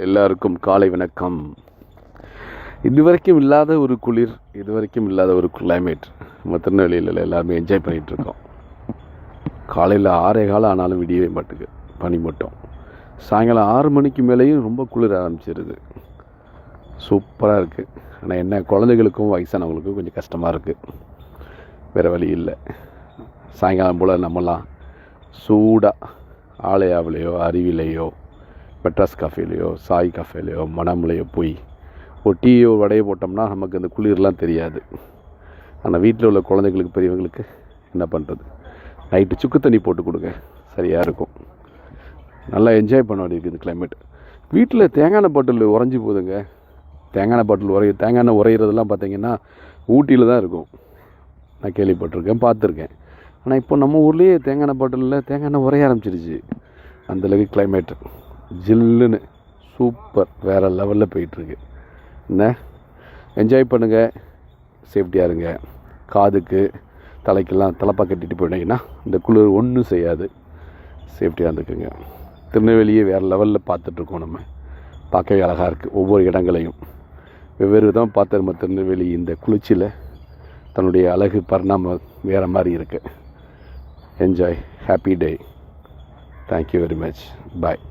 எல்லாருக்கும் காலை வணக்கம். இதுவரைக்கும் இல்லாத ஒரு குளிர், இதுவரைக்கும் இல்லாத ஒரு கிளைமேட் நம்ம திருநெல்வேலியில் எல்லாருமே என்ஜாய் பண்ணிகிட்ருக்கோம். காலையில் 6:15 ஆனாலும் விடியவே மாட்டுக்கு பனி மட்டும். சாயங்காலம் 6 மணிக்கு மேலேயும் ரொம்ப குளிர ஆரம்பிச்சிருது. சூப்பராக இருக்குது. ஆனால் என்ன, குழந்தைகளுக்கும் வயசானவங்களுக்கும் கொஞ்சம் கஷ்டமாக இருக்குது. வேறு வழி இல்லை. சாயங்காலம் போல் நம்மலாம் சூடாக ஆலயாவிலையோ அருவிலையோ மெட்ராஸ் காஃபேலையோ சாய் காஃபேலையோ மணம்லையோ போய் ஒரு டீயோ வடையோ போட்டோம்னா நமக்கு அந்த குளிர்லாம் தெரியாது. ஆனால் வீட்டில் உள்ள குழந்தைங்களுக்கு பெரியவங்களுக்கு என்ன பண்ணுறது, நைட்டு சுக்கு தண்ணி போட்டு கொடுங்க, சரியாக இருக்கும். நல்லா என்ஜாய் பண்ண வேண்டியிருக்கு இந்த கிளைமேட். வீட்டில் தேங்காய் பாட்டில் உறைஞ்சி போகுதுங்க. தேங்காய் பாட்டில் தேங்காய் உரையிறதெல்லாம் பார்த்திங்கன்னா ஊட்டியில் தான் இருக்கும். நான் கேள்விப்பட்டிருக்கேன், பார்த்துருக்கேன். ஆனால் இப்போ நம்ம ஊர்லேயே தேங்காய் பாட்டிலில் தேங்காய் உரைய ஆரம்பிச்சிருச்சு. அந்தளவுக்கு கிளைமேட் ஜில்லுன்னு சூப்பர், வேறு லெவலில் போயிட்டுருக்கு. என்ன, என்ஜாய் பண்ணுங்கள், சேஃப்டியாக இருங்க. காதுக்கு தலைக்கெல்லாம் தலைப்பா கட்டிட்டு போயிட்டீங்கன்னா இந்த குளிர் ஒன்றும் செய்யாது. சேஃப்டியாக இருந்துக்குங்க. திருநெல்வேலியே வேறு லெவலில் பார்த்துட்ருக்கோம். நம்ம பார்க்கவே அழகாக இருக்குது. ஒவ்வொரு இடங்களையும் வெவ்வேறு விதமாக பார்த்து நம்ம திருநெல்வேலி இந்த குளிர்ச்சியில் தன்னுடைய அழகு பரிணாமம் வேறு மாதிரி இருக்குது. Enjoy, happy day. Thank you very much. பாய்.